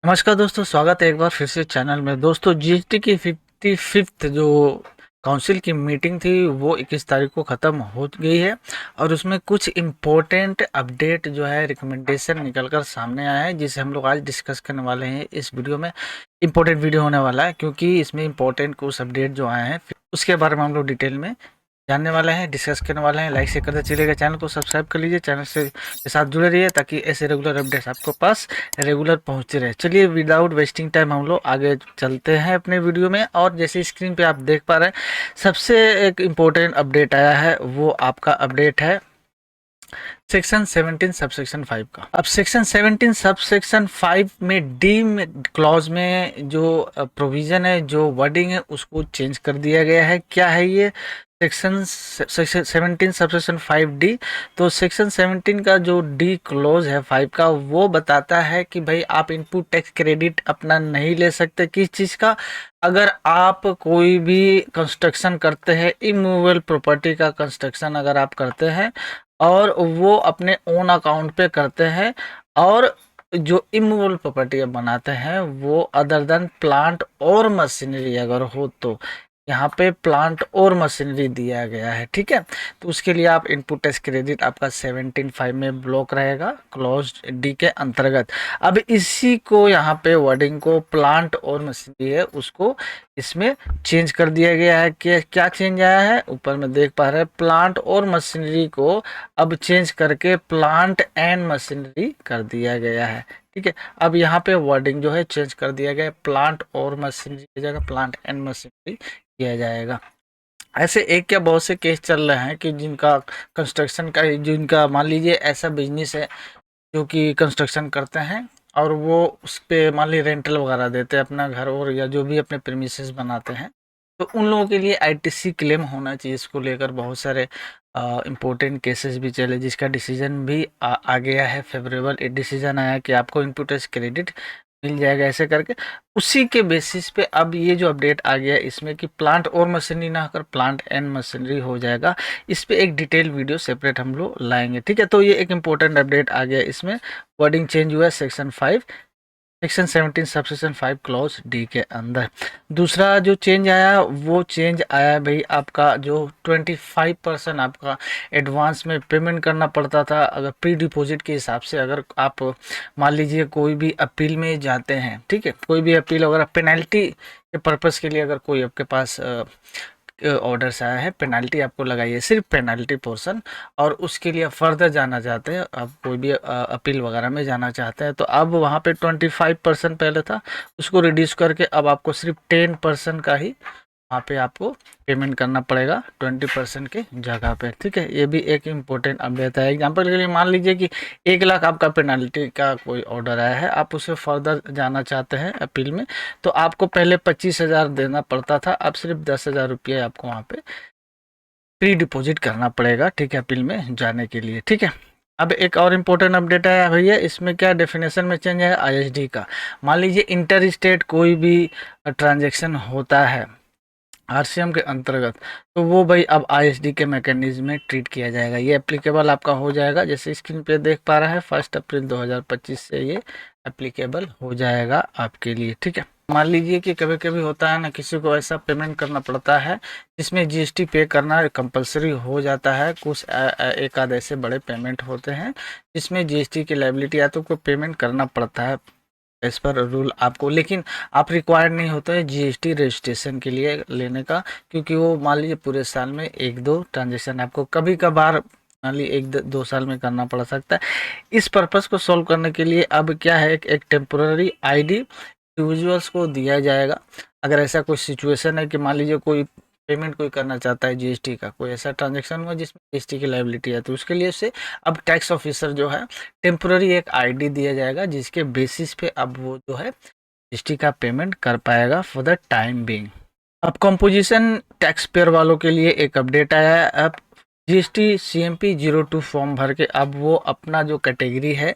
नमस्कार दोस्तों, स्वागत है एक बार फिर से चैनल में। दोस्तों, जीएसटी की 55th जो काउंसिल की मीटिंग थी वो 21 तारीख को ख़त्म हो गई है और उसमें कुछ इम्पोर्टेंट अपडेट जो है रिकमेंडेशन निकल कर सामने आया है, जिसे हम लोग आज डिस्कस करने वाले हैं इस वीडियो में। इम्पोर्टेंट वीडियो होने वाला है क्योंकि इसमें इम्पोर्टेंट कुछ अपडेट जो आए हैं उसके बारे में हम लोग डिटेल में जानने वाले हैं, डिस्कस करने वाले हैं। लाइक से करते चलिएगा, चैनल को सब्सक्राइब कर लीजिए, चैनल से के साथ जुड़े रहिए ताकि ऐसे रेगुलर अपडेट्स आपको पास रेगुलर पहुंचते रहे। चलिए विदाउट वेस्टिंग टाइम हम लोग आगे चलते हैं अपने वीडियो में। और जैसे स्क्रीन पे आप देख पा रहे हैं, सबसे एक इम्पोर्टेंट अपडेट आया है, वो आपका अपडेट है सेक्शन 17 सबसेक्शन 5 का। अब सेक्शन 17 सबसेक्शन 5 में डी में क्लॉज में जो प्रोविजन है, जो वर्डिंग है, उसको चेंज कर दिया गया है। क्या है ये सेक्शन 17 सबसेक्शन 5D? तो सेक्शन 17 का जो डी क्लॉज है 5 का, वो बताता है कि भाई आप इनपुट टैक्स क्रेडिट अपना नहीं ले सकते। किस चीज़ का? अगर आप कोई भी कंस्ट्रक्शन करते हैं, इमूवेबल प्रॉपर्टी का कंस्ट्रक्शन अगर आप करते हैं और वो अपने ओन अकाउंट पे करते हैं, और जो इमूवेबल प्रॉपर्टी बनाते हैं वो अदर देन प्लांट और मशीनरी अगर हो, तो यहाँ पे प्लांट और मशीनरी दिया गया है। ठीक है, तो उसके लिए आप इनपुट टैक्स क्रेडिट आपका 17(5) में ब्लॉक रहेगा क्लॉज डी के अंतर्गत। अब इसी को यहाँ पे वर्डिंग को प्लांट और मशीनरी है उसको इसमें चेंज कर दिया गया है। कि क्या चेंज आया है, ऊपर में देख पा रहे हैं, प्लांट और मशीनरी को अब चेंज करके प्लांट एंड मशीनरी कर दिया गया है। ठीक है, अब यहाँ पे वर्डिंग जो है चेंज कर दिया गया है, प्लांट और मशीनरी की जगह प्लांट एंड मशीनरी किया जाएगा। ऐसे एक या बहुत से केस चल रहे हैं कि जिनका कंस्ट्रक्शन का, जिनका मान लीजिए ऐसा बिजनेस है जो कि कंस्ट्रक्शन करते हैं और वो उस पे मान लीजिए रेंटल वगैरह देते हैं अपना घर, और या जो भी अपने प्रीमिसेस बनाते हैं, तो उन लोगों के लिए आईटीसी क्लेम होना चाहिए। इसको लेकर बहुत सारे इम्पोर्टेंट केसेस भी चले, जिसका डिसीजन भी आ गया है। फेवरेबल डिसीजन आया कि आपको इनपुट टैक्स क्रेडिट मिल जाएगा ऐसे करके। उसी के बेसिस पे अब ये जो अपडेट आ गया इसमें कि प्लांट और मशीनरी ना होकर प्लांट एंड मशीनरी हो जाएगा। इस पे एक डिटेल वीडियो सेपरेट हम लोग लाएंगे। ठीक है, तो ये एक इम्पोर्टेंट अपडेट आ गया। इसमें वर्डिंग चेंज हुआ है सेक्शन 17 सबसेक्शन 5 क्लॉज डी के अंदर। दूसरा जो चेंज आया वो चेंज आया भाई, आपका जो 25% आपका एडवांस में पेमेंट करना पड़ता था अगर प्री डिपॉजिट के हिसाब से। अगर आप मान लीजिए कोई भी अपील में जाते हैं, ठीक है, कोई भी अपील अगर पेनल्टी के पर्पज़ के लिए अगर कोई आपके पास ऑर्डर्स आया है, पेनल्टी आपको लगाई है, सिर्फ पेनल्टी पोर्शन, और उसके लिए फर्दर जाना चाहते हैं, आप कोई भी अपील वगैरह में जाना चाहते हैं, तो अब वहाँ पे 25% पहले था, उसको रिड्यूस करके अब आपको सिर्फ 10% का ही वहाँ पे आपको पेमेंट करना पड़ेगा 20% के जगह पे। ठीक है, ये भी एक इम्पोर्टेंट अपडेट है। एग्जांपल के लिए मान लीजिए कि 1 लाख आपका पेनल्टी का कोई ऑर्डर आया है, आप उसे फर्दर जाना चाहते हैं अपील में, तो आपको पहले 25,000 देना पड़ता था, अब सिर्फ 10,000 रुपये आपको वहाँ पे प्री डिपॉजिट करना पड़ेगा। ठीक है, अपील में जाने के लिए। ठीक है, अब एक और इम्पोर्टेंट अपडेट आया भैया, इसमें क्या डेफिनेशन में चेंज है आईएसडी का। मान लीजिए इंटर स्टेट कोई भी ट्रांजेक्शन होता है आरसीएम के अंतर्गत, तो वो भाई अब आईएसडी के मैकेनिज्म में ट्रीट किया जाएगा। ये एप्लीकेबल आपका हो जाएगा, जैसे स्क्रीन पे देख पा रहा है, 1 अप्रैल 2025 से ये एप्लीकेबल हो जाएगा आपके लिए। ठीक है, मान लीजिए कि कभी कभी होता है ना, किसी को ऐसा पेमेंट करना पड़ता है जिसमें जीएसटी पे करना कंपलसरी हो जाता है। कुछ एक आध ऐसे बड़े पेमेंट होते हैं जिसमें जीएसटी की लायबिलिटी है, तो कोई पेमेंट करना पड़ता है एज पर रूल आपको, लेकिन आप रिक्वायर्ड नहीं होता है जीएसटी रजिस्ट्रेशन के लिए लेने का, क्योंकि वो मान लीजिए पूरे साल में 1-2 ट्रांजेक्शन आपको कभी कभार मान लीजिए 1-2 साल में करना पड़ सकता है। इस पर्पस को सॉल्व करने के लिए अब क्या है, एक टेम्पोररी आईडी इंडिविजुअल्स को दिया जाएगा। अगर ऐसा कोई सिचुएशन है कि मान लीजिए कोई पेमेंट कोई करना चाहता है जीएसटी का, कोई ऐसा ट्रांजेक्शन हुआ जिसमें जीएसटी की लायबिलिटी है, तो उसके लिए से अब टैक्स ऑफिसर जो है टेम्पोररी एक आईडी दिया जाएगा, जिसके बेसिस पे अब वो जो है जीएसटी का पेमेंट कर पाएगा फॉर द टाइम बीइंग। अब कंपोजिशन टैक्स पेयर वालों के लिए एक अपडेट आया है। अब जीएसटी सीएमपी 02 फॉर्म भर के अब वो अपना जो कैटेगरी है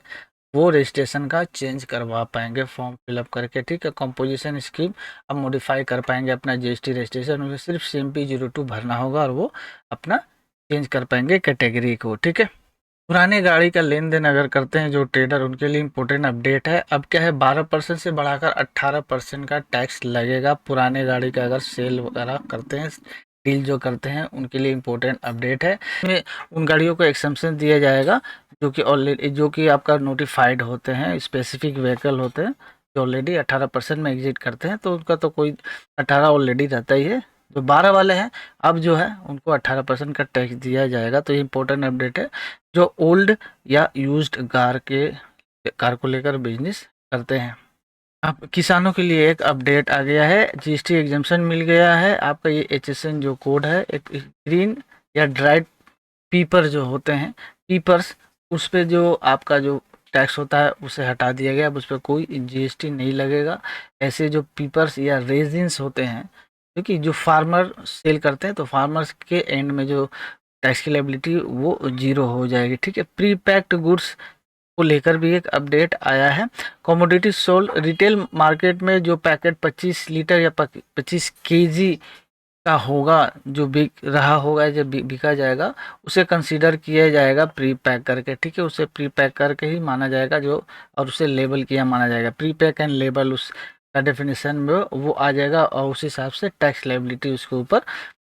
वो रजिस्ट्रेशन का चेंज करवा पाएंगे फॉर्म फिलअप करके। ठीक है, कंपोजिशन स्कीम अब मॉडिफाई कर पाएंगे अपना जीएसटी रजिस्ट्रेशन, उसे सिर्फ सीएमपी 02 भरना होगा और वो अपना चेंज कर पाएंगे कैटेगरी को। ठीक है, पुराने गाड़ी का लेन-देन अगर करते हैं जो ट्रेडर, उनके लिए इम्पोर्टेंट अपडेट है। अब क्या है, 12% से बढ़ाकर 18% का टैक्स लगेगा पुराने गाड़ी का अगर सेल वगैरह करते हैं, डील जो करते हैं उनके लिए इम्पोर्टेंट अपडेट है। इसमें उन गाड़ियों को एक्सेम्पशन दिया जाएगा जो कि आपका नोटिफाइड होते हैं, स्पेसिफिक व्हीकल होते हैं जो ऑलरेडी 18% में एग्जिट करते हैं, तो उनका तो कोई 18 ऑलरेडी रहता ही है। जो 12 वाले हैं अब जो है उनको 18% का टैक्स दिया जाएगा। तो ये इम्पोर्टेंट अपडेट है जो ओल्ड या यूज्ड कार को लेकर बिजनेस करते हैं। अब किसानों के लिए एक अपडेट आ गया है, जीएसटी एग्जम्पशन मिल गया है। आपका ये एचएसएन जो कोड है, एक ग्रीन या ड्राइड पीपर जो होते हैं, पीपर्स, उस पे जो आपका जो टैक्स होता है उसे हटा दिया गया। अब उस पर कोई जीएसटी नहीं लगेगा। ऐसे जो पीपर्स या रेजिन्स होते हैं, क्योंकि जो फार्मर सेल करते हैं तो फार्मर्स के एंड में जो टैक्स की लायबिलिटी वो जीरो हो जाएगी। ठीक है, प्री पैक्ड गुड्स को लेकर भी एक अपडेट आया है। कमोडिटी सोल्ड रिटेल मार्केट में जो पैकेट 25 लीटर या 25 केजी का होगा, जो बिक रहा होगा, जब बिका जाएगा उसे कंसीडर किया जाएगा प्री पैक करके। ठीक है, उसे प्री पैक करके ही माना जाएगा जो, और उसे लेबल किया माना जाएगा। प्री पैक एंड लेबल उसका डेफिनेशन में वो आ जाएगा और उस हिसाब से टैक्स लायबिलिटी उसके ऊपर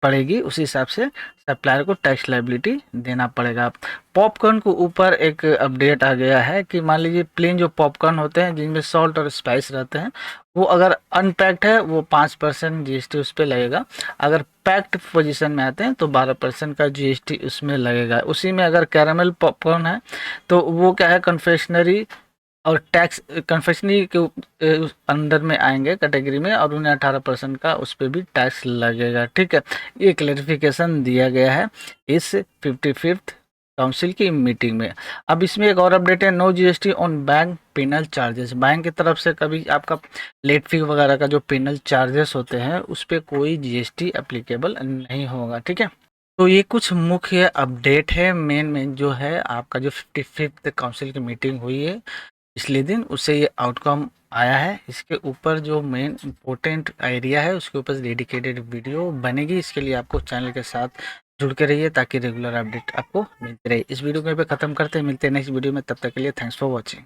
पड़ेगी। उसी हिसाब से सप्लायर को टैक्स लायबिलिटी देना पड़ेगा। पॉपकॉर्न के ऊपर एक अपडेट आ गया है कि मान लीजिए प्लेन जो पॉपकॉर्न होते हैं जिनमें सॉल्ट और स्पाइस रहते हैं, वो अगर अनपैक्ड है वो 5% जीएसटी उस पर लगेगा। अगर पैक्ड पोजीशन में आते हैं तो 12% का जीएसटी उसमें लगेगा। उसी में अगर कैरामल पॉपकॉर्न है तो वो क्या है, कन्फेक्शनरी और टैक्स कन्फेक्शनरी के अंडर में आएंगे कैटेगरी में, और उन्हें 18% का उस पर भी टैक्स लगेगा। ठीक है, ये क्लेरिफिकेशन दिया गया है इस 55th काउंसिल की मीटिंग में। अब इसमें एक और अपडेट है, no GST on bank penal charges. Bank की तरफ से कभी आपका लेट फी वगैरह का जो पेनल चार्जेस होते हैं उस पर कोई जीएसटी एप्लीकेबल नहीं होगा। ठीक है, तो ये कुछ मुख्य अपडेट है। मेन जो है आपका जो 55th काउंसिल की मीटिंग हुई है पिछले दिन, उससे ये आउटकम आया है। इसके ऊपर जो मेन इम्पोर्टेंट एरिया है उसके ऊपर डेडिकेटेड वीडियो बनेगी। इसके लिए आपको चैनल के साथ जुड़ के रहिए ताकि रेगुलर अपडेट आपको मिलती रहे। इस वीडियो को यहाँ पे ख़त्म करते हैं, मिलते हैं नेक्स्ट वीडियो में। तब तक के लिए थैंक्स फॉर वॉचिंग।